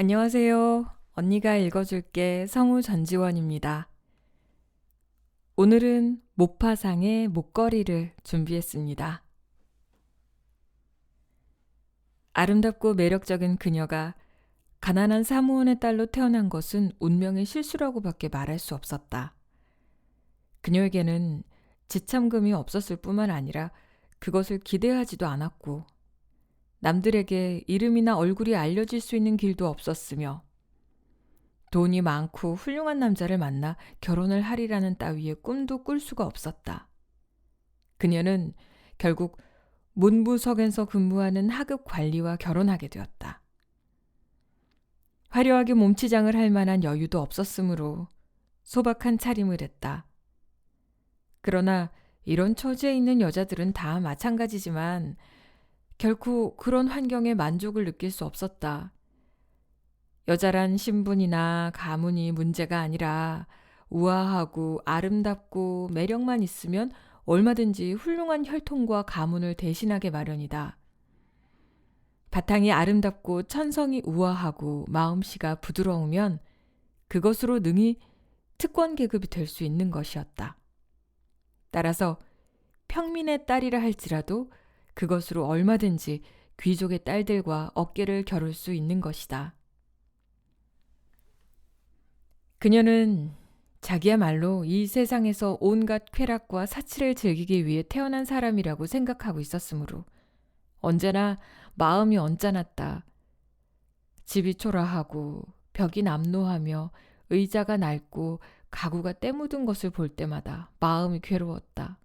안녕하세요. 언니가 읽어줄게 성우 전지원입니다. 오늘은 모파상의 목걸이를 준비했습니다. 아름답고 매력적인 그녀가 가난한 사무원의 딸로 태어난 것은 운명의 실수라고밖에 말할 수 없었다. 그녀에게는 지참금이 없었을 뿐만 아니라 그것을 기대하지도 않았고 남들에게 이름이나 얼굴이 알려질 수 있는 길도 없었으며 돈이 많고 훌륭한 남자를 만나 결혼을 하리라는 따위의 꿈도 꿀 수가 없었다. 그녀는 결국 문부석에서 근무하는 하급 관리와 결혼하게 되었다. 화려하게 몸치장을 할 만한 여유도 없었으므로 소박한 차림을 했다. 그러나 이런 처지에 있는 여자들은 다 마찬가지지만 결코 그런 환경에 만족을 느낄 수 없었다. 여자란 신분이나 가문이 문제가 아니라 우아하고 아름답고 매력만 있으면 얼마든지 훌륭한 혈통과 가문을 대신하게 마련이다. 바탕이 아름답고 천성이 우아하고 마음씨가 부드러우면 그것으로 능히 특권 계급이 될 수 있는 것이었다. 따라서 평민의 딸이라 할지라도 그것으로 얼마든지 귀족의 딸들과 어깨를 겨룰 수 있는 것이다. 그녀는 자기야말로 이 세상에서 온갖 쾌락과 사치를 즐기기 위해 태어난 사람이라고 생각하고 있었으므로 언제나 마음이 언짢았다. 집이 초라하고 벽이 남노하며 의자가 낡고 가구가 때 묻은 것을 볼 때마다 마음이 괴로웠다.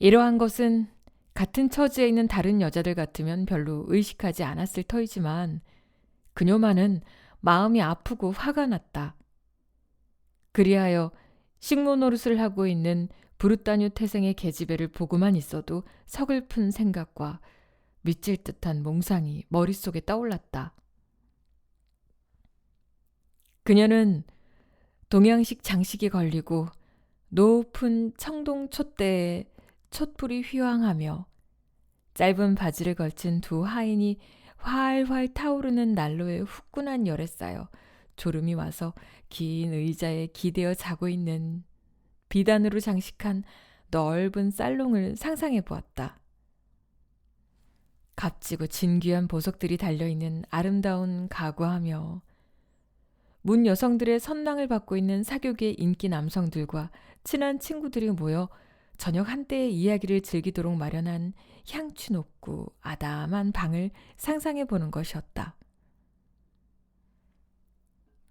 이러한 것은 같은 처지에 있는 다른 여자들 같으면 별로 의식하지 않았을 터이지만 그녀만은 마음이 아프고 화가 났다. 그리하여 식모 노릇을 하고 있는 브루타뉴 태생의 계집애를 보고만 있어도 서글픈 생각과 미칠 듯한 몽상이 머릿속에 떠올랐다. 그녀는 동양식 장식이 걸리고 높은 청동 촛대에 촛불이 휘황하며 짧은 바지를 걸친 두 하인이 활활 타오르는 난로에 후끈한 열에 쌓여 졸음이 와서 긴 의자에 기대어 자고 있는 비단으로 장식한 넓은 살롱을 상상해 보았다. 값지고 진귀한 보석들이 달려있는 아름다운 가구하며 문 여성들의 선망을 받고 있는 사교계 인기 남성들과 친한 친구들이 모여 저녁 한때의 이야기를 즐기도록 마련한 향취 높고 아담한 방을 상상해 보는 것이었다.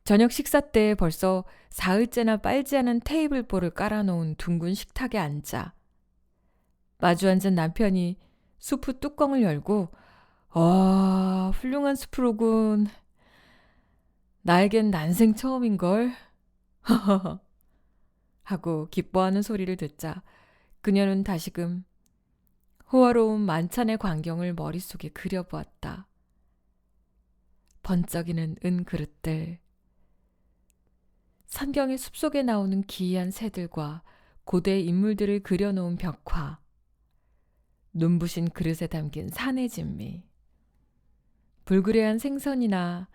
저녁 식사 때 벌써 사흘째나 빨지 않은 테이블보를 깔아놓은 둥근 식탁에 앉아 마주 앉은 남편이 수프 뚜껑을 열고 훌륭한 수프로군. 나에겐 난생 처음인걸. 하고 기뻐하는 소리를 듣자 그녀는 다시금 호화로운 만찬의 광경을 머릿속에 그려보았다. 번쩍이는 은 그릇들, 성경의 숲속에 나오는 기이한 새들과 고대 인물들을 그려놓은 벽화, 눈부신 그릇에 담긴 산의 진미, 불그레한 생선이나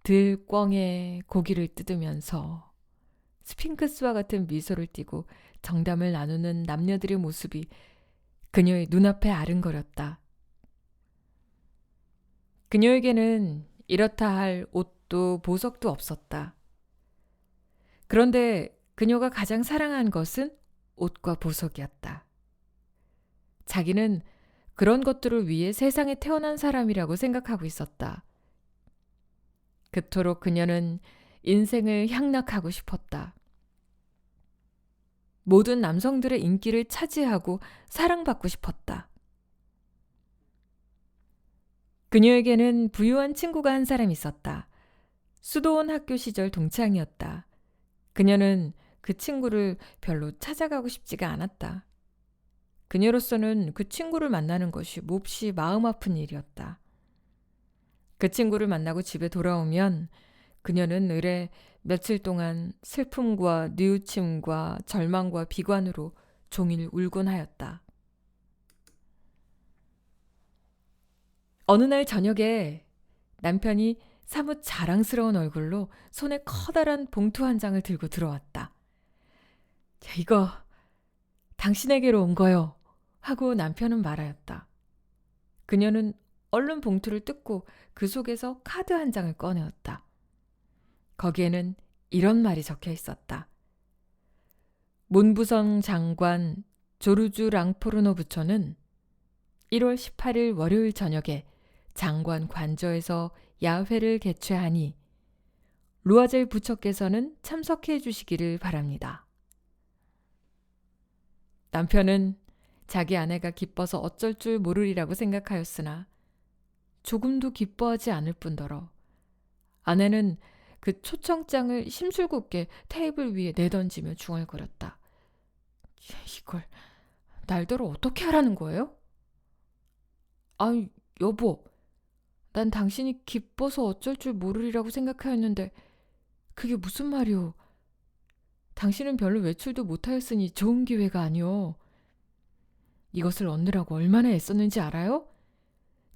들꿩에 고기를 뜯으면서 스핑크스와 같은 미소를 띠고 정담을 나누는 남녀들의 모습이 그녀의 눈앞에 아른거렸다. 그녀에게는 이렇다 할 옷도 보석도 없었다. 그런데 그녀가 가장 사랑한 것은 옷과 보석이었다. 자기는 그런 것들을 위해 세상에 태어난 사람이라고 생각하고 있었다. 그토록 그녀는 인생을 향락하고 싶었다. 모든 남성들의 인기를 차지하고 사랑받고 싶었다. 그녀에게는 부유한 친구가 한 사람 있었다. 수도원 학교 시절 동창이었다. 그녀는 그 친구를 별로 찾아가고 싶지가 않았다. 그녀로서는 그 친구를 만나는 것이 몹시 마음 아픈 일이었다. 그 친구를 만나고 집에 돌아오면 그녀는 의례 며칠 동안 슬픔과 뉘우침과 절망과 비관으로 종일 울곤 하였다. 어느 날 저녁에 남편이 사뭇 자랑스러운 얼굴로 손에 커다란 봉투 한 장을 들고 들어왔다. 자, 이거 당신에게로 온 거요. 하고 남편은 말하였다. 그녀는 얼른 봉투를 뜯고 그 속에서 카드 한 장을 꺼내었다. 거기에는 이런 말이 적혀 있었다. 문부성 장관 조르주 랑포르노 부처는 1월 18일 월요일 저녁에 장관 관저에서 야회를 개최하니 루아젤 부처께서는 참석해 주시기를 바랍니다. 남편은 자기 아내가 기뻐서 어쩔 줄 모르리라고 생각하였으나 조금도 기뻐하지 않을 뿐더러 아내는 그 초청장을 심술궂게 테이블 위에 내던지며 중얼거렸다. 이걸 날더러 어떻게 하라는 거예요? 아이, 여보, 난 당신이 기뻐서 어쩔 줄 모르리라고 생각하였는데 그게 무슨 말이오? 당신은 별로 외출도 못하였으니 좋은 기회가 아니오. 이것을 얻느라고 얼마나 애썼는지 알아요?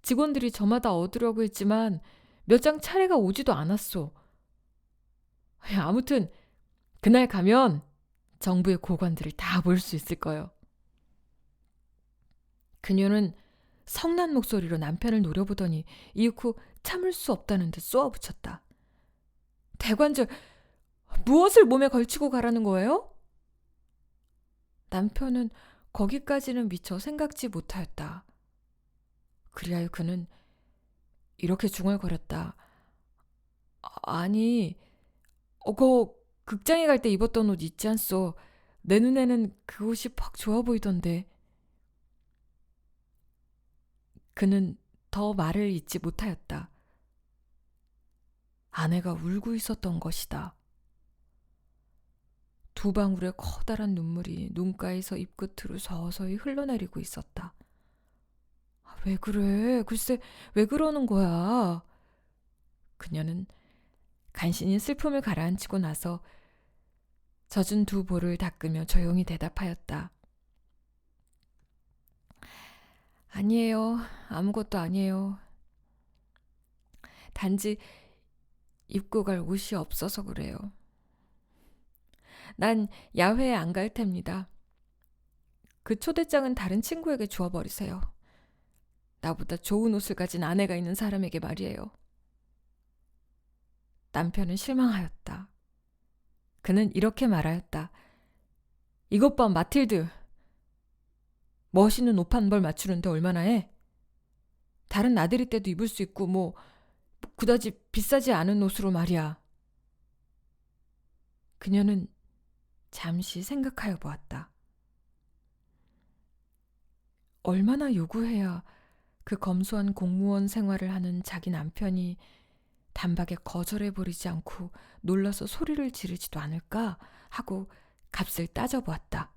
직원들이 저마다 얻으려고 했지만 몇 장 차례가 오지도 않았소. 아무튼 그날 가면 정부의 고관들을 다 볼 수 있을 거요. 그녀는 성난 목소리로 남편을 노려보더니 이윽고 참을 수 없다는 듯 쏘아붙였다. 대관절, 무엇을 몸에 걸치고 가라는 거예요? 남편은 거기까지는 미처 생각지 못하였다. 그리하여 그는 이렇게 중얼거렸다. 아니, 그 극장에 갈 때 입었던 옷 있지 않소? 내 눈에는 그 옷이 퍽 좋아 보이던데. 그는 더 말을 잇지 못하였다. 아내가 울고 있었던 것이다. 두 방울의 커다란 눈물이 눈가에서 입끝으로 서서히 흘러내리고 있었다. 왜 그래? 글쎄, 왜 그러는 거야? 그녀는 간신히 슬픔을 가라앉히고 나서 젖은 두 볼을 닦으며 조용히 대답하였다. 아니에요. 아무것도 아니에요. 단지 입고 갈 옷이 없어서 그래요. 난 야회에 안 갈 텐입니다. 그 초대장은 다른 친구에게 주어버리세요. 나보다 좋은 옷을 가진 아내가 있는 사람에게 말이에요. 남편은 실망하였다. 그는 이렇게 말하였다. 이것 봐, 마틸드. 멋있는 옷 한 벌 맞추는데 얼마나 해? 다른 나들이 때도 입을 수 있고 뭐 그다지 비싸지 않은 옷으로 말이야. 그녀는 잠시 생각하여 보았다. 얼마나 요구해야 그 검소한 공무원 생활을 하는 자기 남편이 단박에 거절해버리지 않고 놀라서 소리를 지르지도 않을까 하고 값을 따져보았다.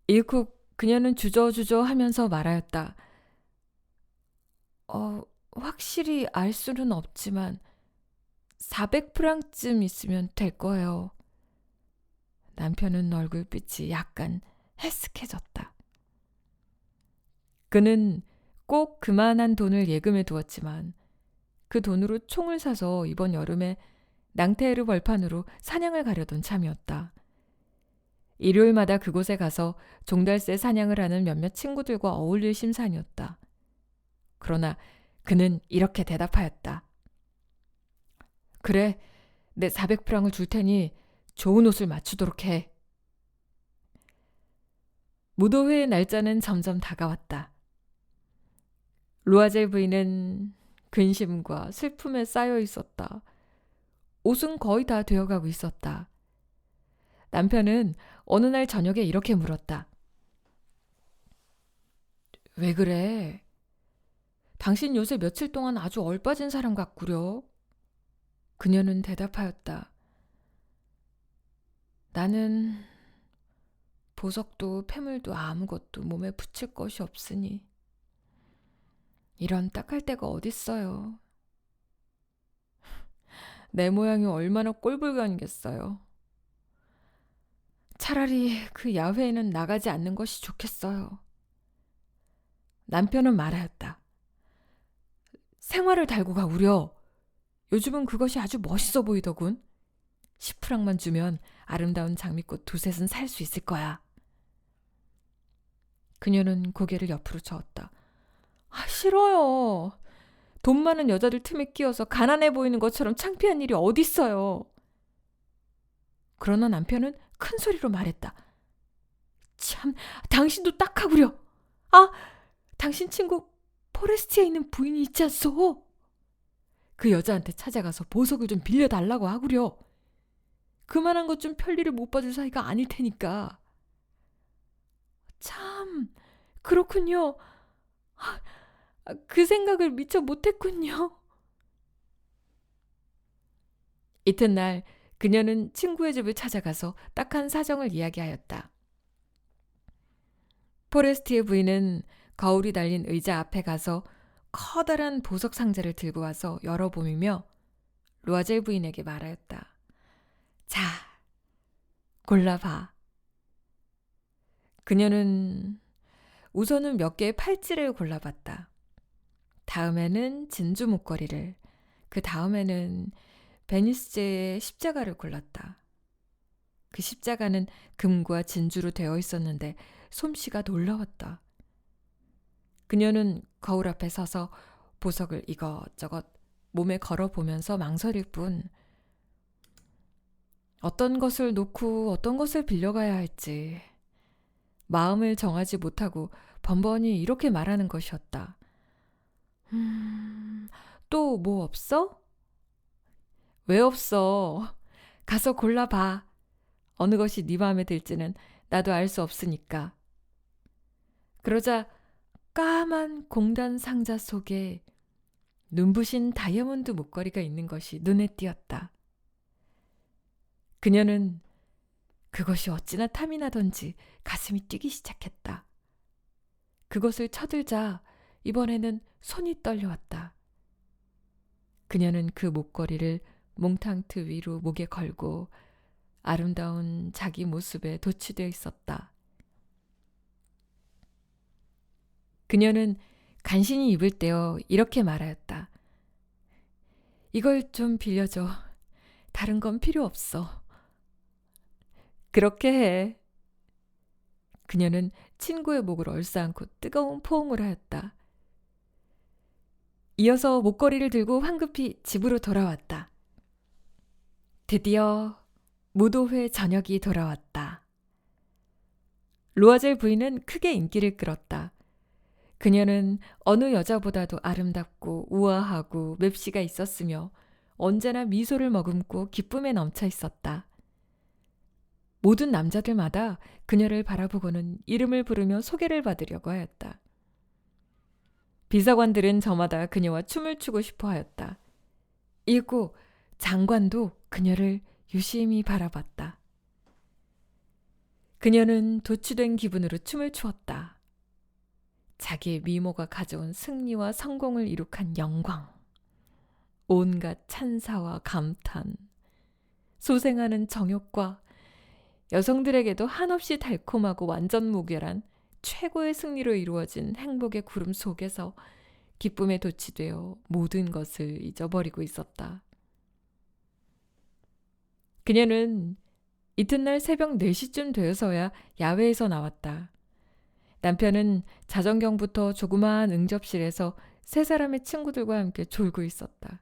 이윽고 그녀는 주저주저 하면서 말하였다. 확실히 알 수는 없지만 400프랑쯤 있으면 될 거예요. 남편은 얼굴빛이 약간 해쓱해졌다. 그는 꼭 그만한 돈을 예금해 두었지만 그 돈으로 총을 사서 이번 여름에 낭테르 벌판으로 사냥을 가려던 참이었다. 일요일마다 그곳에 가서 종달새 사냥을 하는 몇몇 친구들과 어울릴 심산이었다. 그러나 그는 이렇게 대답하였다. 그래, 내 400프랑을 줄 테니 좋은 옷을 맞추도록 해. 무도회의 날짜는 점점 다가왔다. 루아젤 부인은 근심과 슬픔에 쌓여 있었다. 옷은 거의 다 되어가고 있었다. 남편은 어느 날 저녁에 이렇게 물었다. 왜 그래? 당신 요새 며칠 동안 아주 얼빠진 사람 같구려. 그녀는 대답하였다. 나는 보석도 패물도 아무것도 몸에 붙일 것이 없으니 이런 딱할 데가 어딨어요. 내 모양이 얼마나 꼴불견이겠어요. 차라리 그 야회에는 나가지 않는 것이 좋겠어요. 남편은 말하였다. 생화를 달고 가구려. 요즘은 그것이 아주 멋있어 보이더군. 10프랑만 주면 아름다운 장미꽃 두셋은 살 수 있을 거야. 그녀는 고개를 옆으로 저었다. 싫어요. 돈 많은 여자들 틈에 끼어서 가난해 보이는 것처럼 창피한 일이 어딨어요. 그러나 남편은 큰 소리로 말했다. 참, 당신도 딱하구려. 당신 친구 포레스트에 있는 부인이 있지 않소? 그 여자한테 찾아가서 보석을 좀 빌려달라고 하구려. 그만한 것 좀 편리를 못 봐줄 사이가 아닐 테니까. 참, 그렇군요. 그 생각을 미처 못했군요. 이튿날 그녀는 친구의 집을 찾아가서 딱한 사정을 이야기하였다. 포레스트의 부인은 거울이 달린 의자 앞에 가서 커다란 보석 상자를 들고 와서 열어보이며 루아젤 부인에게 말하였다. 자, 골라봐. 그녀는 우선은 몇 개의 팔찌를 골라봤다. 다음에는 진주 목걸이를, 그 다음에는 베니스제의 십자가를 골랐다. 그 십자가는 금과 진주로 되어 있었는데 솜씨가 놀라웠다. 그녀는 거울 앞에 서서 보석을 이것저것 몸에 걸어보면서 망설일 뿐 어떤 것을 놓고 어떤 것을 빌려가야 할지 마음을 정하지 못하고 번번이 이렇게 말하는 것이었다. 또 뭐 없어? 왜 없어? 가서 골라봐. 어느 것이 네 마음에 들지는 나도 알 수 없으니까. 그러자 까만 공단 상자 속에 눈부신 다이아몬드 목걸이가 있는 것이 눈에 띄었다. 그녀는 그것이 어찌나 탐이 나던지 가슴이 뛰기 시작했다. 그것을 쳐들자 이번에는 손이 떨려왔다. 그녀는 그 목걸이를 몽탕트 위로 목에 걸고 아름다운 자기 모습에 도취되어 있었다. 그녀는 간신히 입을 떼어 이렇게 말하였다. 이걸 좀 빌려줘. 다른 건 필요 없어. 그렇게 해. 그녀는 친구의 목을 얼싸안고 뜨거운 포옹을 하였다. 이어서 목걸이를 들고 황급히 집으로 돌아왔다. 드디어 무도회 저녁이 돌아왔다. 루아젤 부인은 크게 인기를 끌었다. 그녀는 어느 여자보다도 아름답고 우아하고 맵시가 있었으며 언제나 미소를 머금고 기쁨에 넘쳐 있었다. 모든 남자들마다 그녀를 바라보고는 이름을 부르며 소개를 받으려고 하였다. 비서관들은 저마다 그녀와 춤을 추고 싶어 하였다. 일고 장관도 그녀를 유심히 바라봤다. 그녀는 도취된 기분으로 춤을 추었다. 자기의 미모가 가져온 승리와 성공을 이룩한 영광, 온갖 찬사와 감탄, 소생하는 정욕과 여성들에게도 한없이 달콤하고 완전 무결한 최고의 승리로 이루어진 행복의 구름 속에서 기쁨에 도취되어 모든 것을 잊어버리고 있었다. 그녀는 이튿날 새벽 4시쯤 되어서야 야외에서 나왔다. 남편은 자정경부터 조그마한 응접실에서 세 사람의 친구들과 함께 졸고 있었다.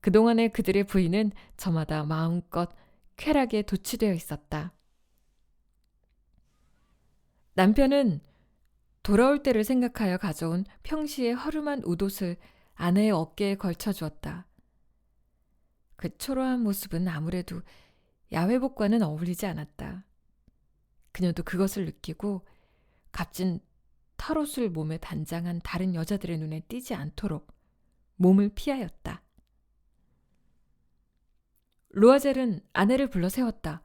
그동안에 그들의 부인은 저마다 마음껏 쾌락에 도취되어 있었다. 남편은 돌아올 때를 생각하여 가져온 평시의 허름한 웃옷을 아내의 어깨에 걸쳐 주었다. 그 초라한 모습은 아무래도 야외복과는 어울리지 않았다. 그녀도 그것을 느끼고 값진 털옷을 몸에 단장한 다른 여자들의 눈에 띄지 않도록 몸을 피하였다. 루아젤은 아내를 불러 세웠다.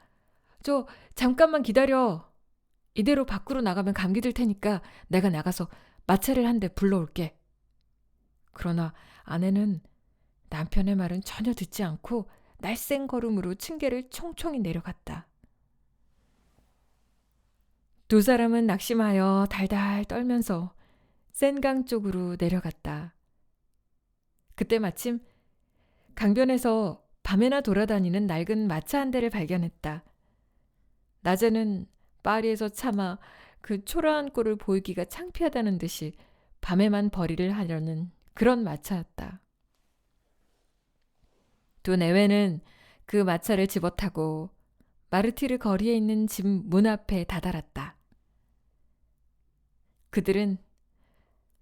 저 잠깐만 기다려. 이대로 밖으로 나가면 감기 들 테니까 내가 나가서 마차를 한 대 불러올게. 그러나 아내는 남편의 말은 전혀 듣지 않고 날쌘 걸음으로 층계를 총총히 내려갔다. 두 사람은 낙심하여 달달 떨면서 센강 쪽으로 내려갔다. 그때 마침 강변에서 밤에나 돌아다니는 낡은 마차 한 대를 발견했다. 낮에는 파리에서 차마 그 초라한 꼴을 보이기가 창피하다는 듯이 밤에만 벌이를 하려는 그런 마차였다. 두 내외는 그 마차를 집어타고 마르티르 거리에 있는 집 문 앞에 다다랐다. 그들은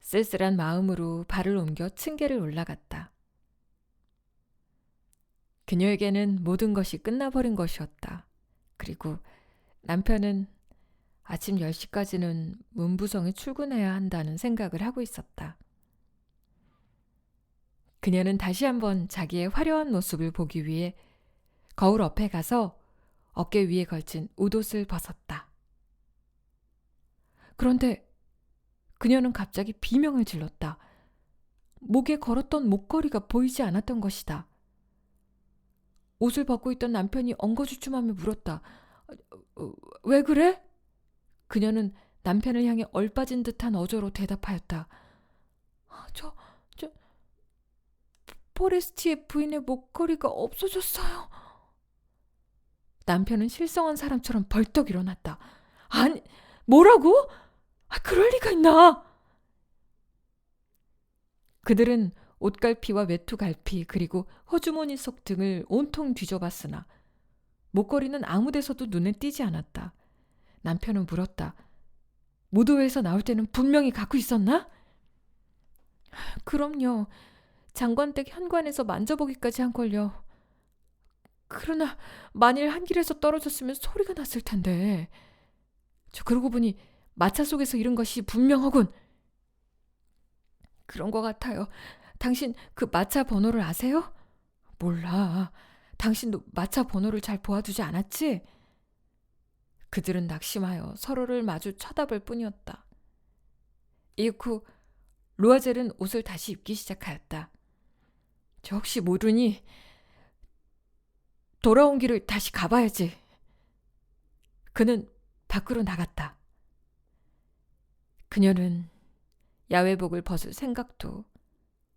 쓸쓸한 마음으로 발을 옮겨 층계를 올라갔다. 그녀에게는 모든 것이 끝나버린 것이었다. 그리고 남편은 아침 10시까지는 문부성에 출근해야 한다는 생각을 하고 있었다. 그녀는 다시 한번 자기의 화려한 모습을 보기 위해 거울 앞에 가서 어깨 위에 걸친 웃옷을 벗었다. 그런데 그녀는 갑자기 비명을 질렀다. 목에 걸었던 목걸이가 보이지 않았던 것이다. 옷을 벗고 있던 남편이 엉거주춤하며 물었다. 왜 그래? 그녀는 남편을 향해 얼빠진 듯한 어조로 대답하였다. 저 포레스티의 부인의 목걸이가 없어졌어요. 남편은 실성한 사람처럼 벌떡 일어났다. 아니, 뭐라고? 그럴 리가 있나? 그들은 옷갈피와 외투갈피 그리고 호주머니 속 등을 온통 뒤져봤으나 목걸이는 아무 데서도 눈에 띄지 않았다. 남편은 물었다. 무도회에서 나올 때는 분명히 갖고 있었나? 그럼요. 장관댁 현관에서 만져보기까지 한걸요. 그러나 만일 한 길에서 떨어졌으면 소리가 났을 텐데. 그러고 보니 마차 속에서 잃은 것이 분명하군. 그런 것 같아요. 당신 그 마차 번호를 아세요? 몰라. 당신도 마차 번호를 잘 보아두지 않았지? 그들은 낙심하여 서로를 마주 쳐다볼 뿐이었다. 이후 루아젤은 옷을 다시 입기 시작하였다. 저 혹시 모르니 돌아온 길을 다시 가봐야지. 그는 밖으로 나갔다. 그녀는 야외복을 벗을 생각도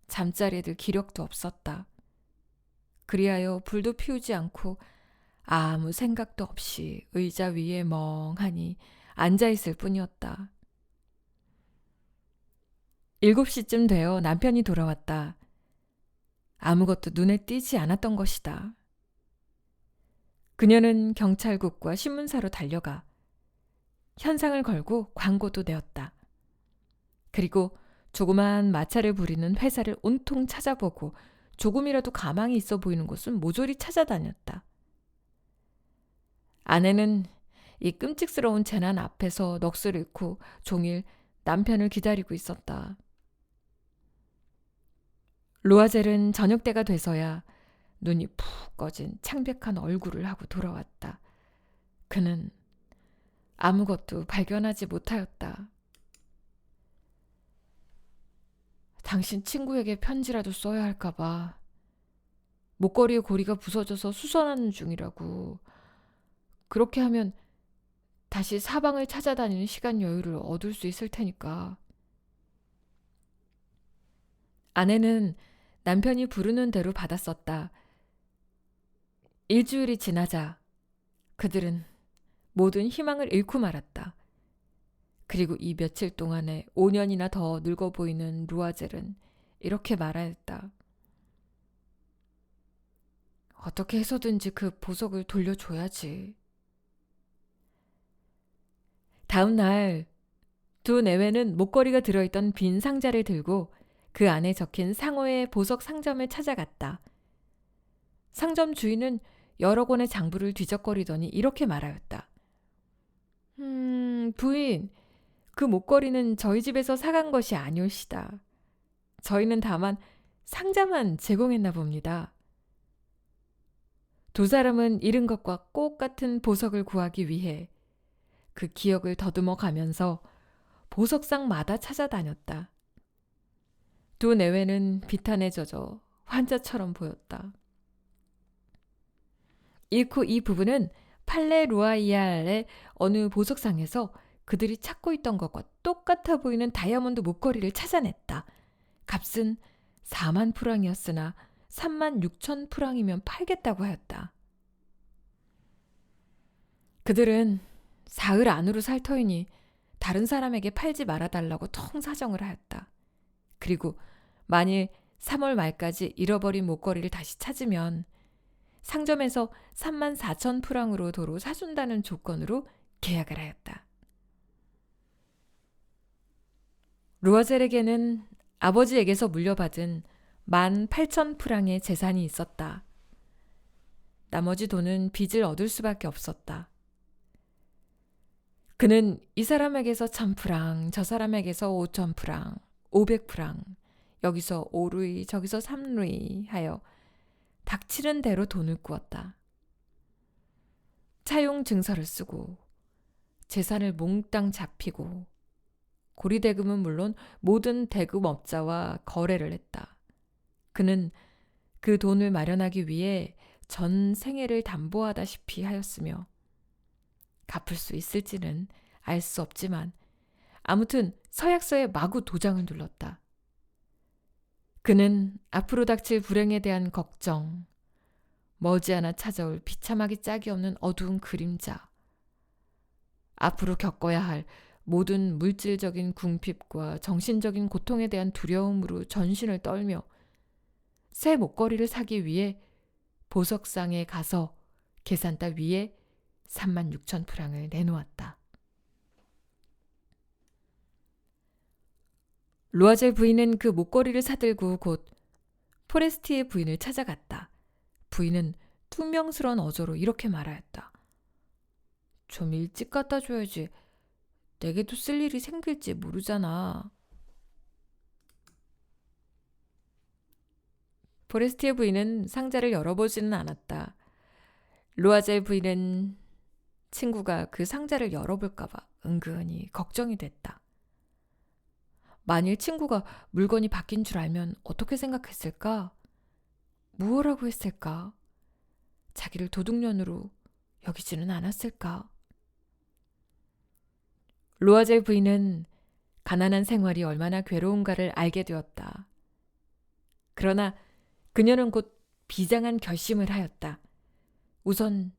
잠자리에 들 기력도 없었다. 그리하여 불도 피우지 않고 아무 생각도 없이 의자 위에 멍하니 앉아있을 뿐이었다. 7시쯤 되어 남편이 돌아왔다. 아무것도 눈에 띄지 않았던 것이다. 그녀는 경찰국과 신문사로 달려가 현상을 걸고 광고도 내었다. 그리고 조그마한 마차를 부리는 회사를 온통 찾아보고 조금이라도 가망이 있어 보이는 곳은 모조리 찾아다녔다. 아내는 이 끔찍스러운 재난 앞에서 넋을 잃고 종일 남편을 기다리고 있었다. 루아젤은 저녁 때가 돼서야 눈이 푹 꺼진 창백한 얼굴을 하고 돌아왔다. 그는 아무것도 발견하지 못하였다. 당신 친구에게 편지라도 써야 할까봐. 목걸이의 고리가 부서져서 수선하는 중이라고. 그렇게 하면 다시 사방을 찾아다니는 시간 여유를 얻을 수 있을 테니까. 아내는 남편이 부르는 대로 받았었다. 일주일이 지나자 그들은 모든 희망을 잃고 말았다. 그리고 이 며칠 동안에 5년이나 더 늙어 보이는 루아젤은 이렇게 말하였다. 어떻게 해서든지 그 보석을 돌려줘야지. 다음 날 두 내외는 목걸이가 들어있던 빈 상자를 들고 그 안에 적힌 상호의 보석 상점을 찾아갔다. 상점 주인은 여러 권의 장부를 뒤적거리더니 이렇게 말하였다. 부인, 그 목걸이는 저희 집에서 사간 것이 아니올시다. 저희는 다만 상자만 제공했나 봅니다. 두 사람은 잃은 것과 꼭 같은 보석을 구하기 위해 그 기억을 더듬어 가면서 보석상마다 찾아다녔다. 두 내외는 비탄에 젖어 환자처럼 보였다. 이후 이 부부는 팔레 루아이알의 어느 보석상에서 그들이 찾고 있던 것과 똑같아 보이는 다이아몬드 목걸이를 찾아냈다. 값은 4만 프랑이었으나 3만 6천 프랑이면 팔겠다고 하였다. 그들은 사흘 안으로 살 터이니 다른 사람에게 팔지 말아달라고 통 사정을 하였다. 그리고 만일 3월 말까지 잃어버린 목걸이를 다시 찾으면 상점에서 3만 4천 프랑으로 도로 사준다는 조건으로 계약을 하였다. 루아젤에게는 아버지에게서 물려받은 18,000 프랑의 재산이 있었다. 나머지 돈은 빚을 얻을 수밖에 없었다. 그는 이 사람에게서 1,000프랑, 저 사람에게서 5,000프랑, 500프랑, 여기서 5루이, 저기서 3루이 하여 닥치는 대로 돈을 꾸었다. 차용 증서를 쓰고 재산을 몽땅 잡히고 고리대금은 물론 모든 대금업자와 거래를 했다. 그는 그 돈을 마련하기 위해 전 생애를 담보하다시피 하였으며 갚을 수 있을지는 알 수 없지만 아무튼 서약서에 마구 도장을 눌렀다. 그는 앞으로 닥칠 불행에 대한 걱정, 머지않아 찾아올 비참하기 짝이 없는 어두운 그림자, 앞으로 겪어야 할 모든 물질적인 궁핍과 정신적인 고통에 대한 두려움으로 전신을 떨며 새 목걸이를 사기 위해 보석상에 가서 계산대 위에 3만 6천 프랑을 내놓았다. 루아젤 부인은 그 목걸이를 사들고 곧 포레스티의 부인을 찾아갔다. 부인은 퉁명스러운 어조로 이렇게 말하였다. 좀 일찍 갖다 줘야지. 내게도 쓸 일이 생길지 모르잖아. 포레스티의 부인은 상자를 열어보지는 않았다. 루아젤 부인은 친구가 그 상자를 열어볼까봐 은근히 걱정이 됐다. 만일 친구가 물건이 바뀐 줄 알면 어떻게 생각했을까? 무엇라고 했을까? 자기를 도둑년으로 여기지는 않았을까? 루아젤 부인은 가난한 생활이 얼마나 괴로운가를 알게 되었다. 그러나 그녀는 곧 비장한 결심을 하였다. 우선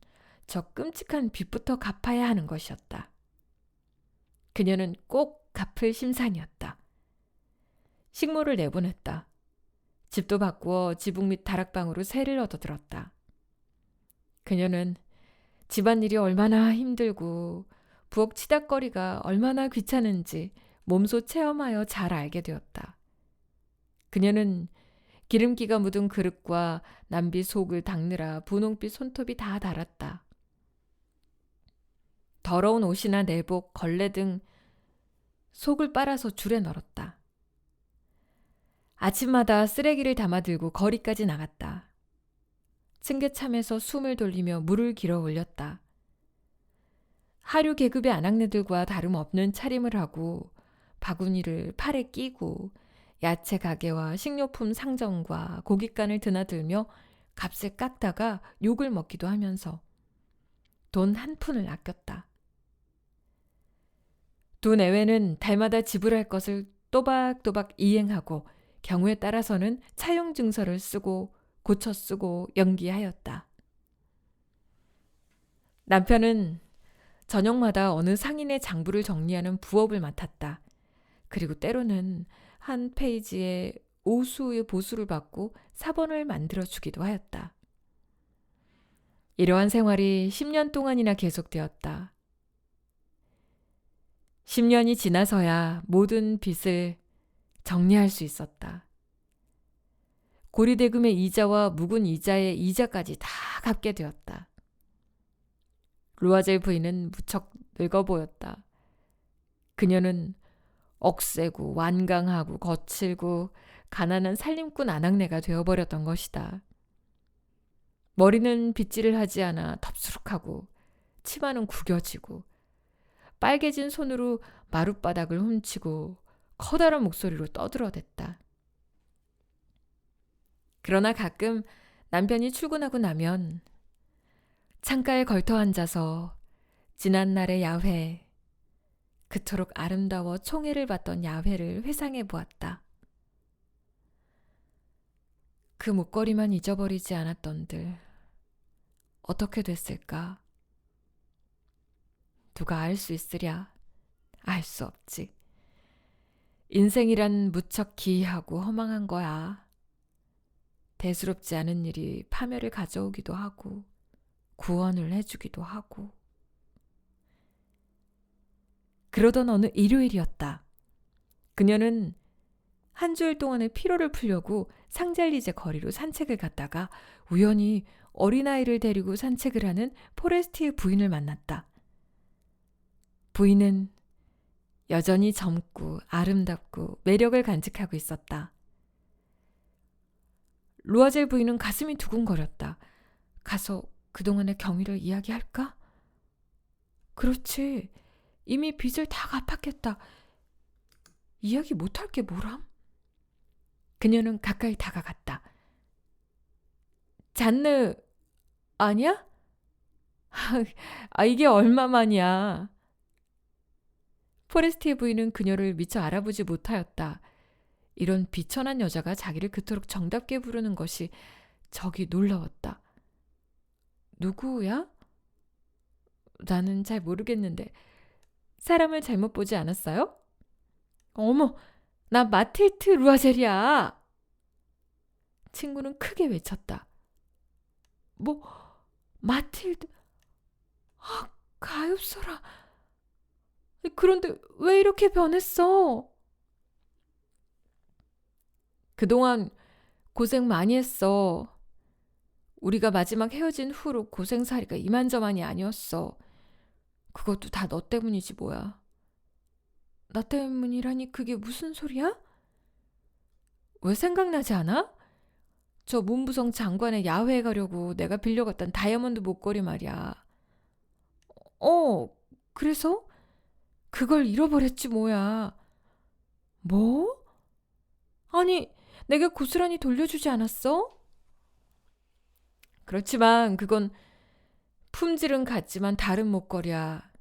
저 끔찍한 빚부터 갚아야 하는 것이었다. 그녀는 꼭 갚을 심산이었다. 식모를 내보냈다. 집도 바꾸어 지붕 및 다락방으로 새를 얻어들었다. 그녀는 집안일이 얼마나 힘들고 부엌 치닥거리가 얼마나 귀찮은지 몸소 체험하여 잘 알게 되었다. 그녀는 기름기가 묻은 그릇과 남비 속을 닦느라 분홍빛 손톱이 다 닳았다. 더러운 옷이나 내복, 걸레 등 속을 빨아서 줄에 널었다. 아침마다 쓰레기를 담아들고 거리까지 나갔다. 층계참에서 숨을 돌리며 물을 길어 올렸다. 하류 계급의 아낙네들과 다름없는 차림을 하고 바구니를 팔에 끼고 야채 가게와 식료품 상점과 고깃간을 드나들며 값을 깎다가 욕을 먹기도 하면서 돈 한 푼을 아꼈다. 두 내외는 달마다 지불할 것을 또박또박 이행하고 경우에 따라서는 차용 증서를 쓰고 고쳐 쓰고 연기하였다. 남편은 저녁마다 어느 상인의 장부를 정리하는 부업을 맡았다. 그리고 때로는 한 페이지에 오수의 보수를 받고 사본을 만들어주기도 하였다. 이러한 생활이 10년 동안이나 계속되었다. 10년이 지나서야 모든 빚을 정리할 수 있었다. 고리대금의 이자와 묵은 이자의 이자까지 다 갚게 되었다. 루아젤 부인은 무척 늙어 보였다. 그녀는 억세고 완강하고 거칠고 가난한 살림꾼 아낙네가 되어버렸던 것이다. 머리는 빗질을 하지 않아 덥수룩하고 치마는 구겨지고 빨개진 손으로 마룻바닥을 훔치고 커다란 목소리로 떠들어댔다. 그러나 가끔 남편이 출근하고 나면 창가에 걸터 앉아서 지난날의 야회, 그토록 아름다워 총애를 받던 야회를 회상해 보았다. 그 목걸이만 잊어버리지 않았던들 어떻게 됐을까? 누가 알 수 있으랴? 알 수 없지. 인생이란 무척 기이하고 허망한 거야. 대수롭지 않은 일이 파멸을 가져오기도 하고 구원을 해주기도 하고. 그러던 어느 일요일이었다. 그녀는 한 주일 동안의 피로를 풀려고 상젤리제 거리로 산책을 갔다가 우연히 어린아이를 데리고 산책을 하는 포레스티의 부인을 만났다. 부인은 여전히 젊고 아름답고 매력을 간직하고 있었다. 루아젤 부인은 가슴이 두근거렸다. 가서 그동안의 경위를 이야기할까? 그렇지. 이미 빚을 다 갚았겠다. 이야기 못할 게 뭐람? 그녀는 가까이 다가갔다. 잔느 아니야? 이게 얼마만이야. 포레스티의 부인은 그녀를 미처 알아보지 못하였다. 이런 비천한 여자가 자기를 그토록 정답게 부르는 것이 적이 놀라웠다. 누구야? 나는 잘 모르겠는데 사람을 잘못 보지 않았어요? 어머, 나 마틸트 루아젤이야. 친구는 크게 외쳤다. 뭐, 마틸드? 가엾어라. 그런데 왜 이렇게 변했어? 그동안 고생 많이 했어. 우리가 마지막 헤어진 후로 고생살이가 이만저만이 아니었어. 그것도 다 너 때문이지 뭐야. 나 때문이라니 그게 무슨 소리야? 왜 생각나지 않아? 저 문부성 장관의 야회에 가려고 내가 빌려갔던 다이아몬드 목걸이 말이야. 그래서? 그걸 잃어버렸지 뭐야. 뭐? 아니, 내가 고스란히 돌려주지 않았어? 그렇지만 그건 품질은 같지만 다른 목걸이야.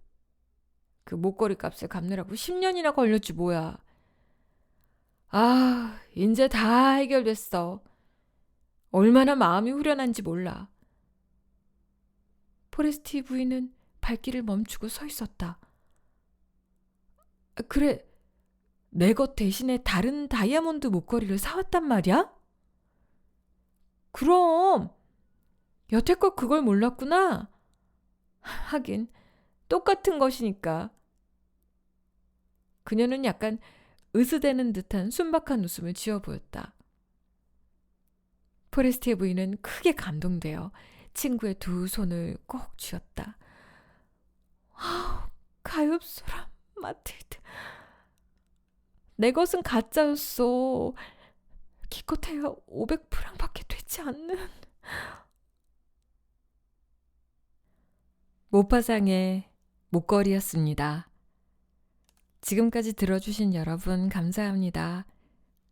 그 목걸이 값을 갚느라고 10년이나 걸렸지 뭐야. 이제 다 해결됐어. 얼마나 마음이 후련한지 몰라. 포레스티 부인은 발길을 멈추고 서 있었다. 그래, 내 것 대신에 다른 다이아몬드 목걸이를 사왔단 말이야? 그럼 여태껏 그걸 몰랐구나. 하긴 똑같은 것이니까. 그녀는 약간 으스대는 듯한 순박한 웃음을 지어 보였다. 포레스티의 부인은 크게 감동되어 친구의 두 손을 꼭 쥐었다. 가엾어라, 마틸드. 내 것은 가짜였어. 기껏해야 500프랑밖에 되지 않는. 모파상의 목걸이였습니다. 지금까지 들어주신 여러분 감사합니다.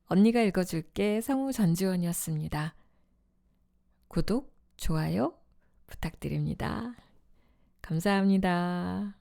언니가 읽어줄게 성우 전지원이었습니다. 구독, 좋아요 부탁드립니다. 감사합니다.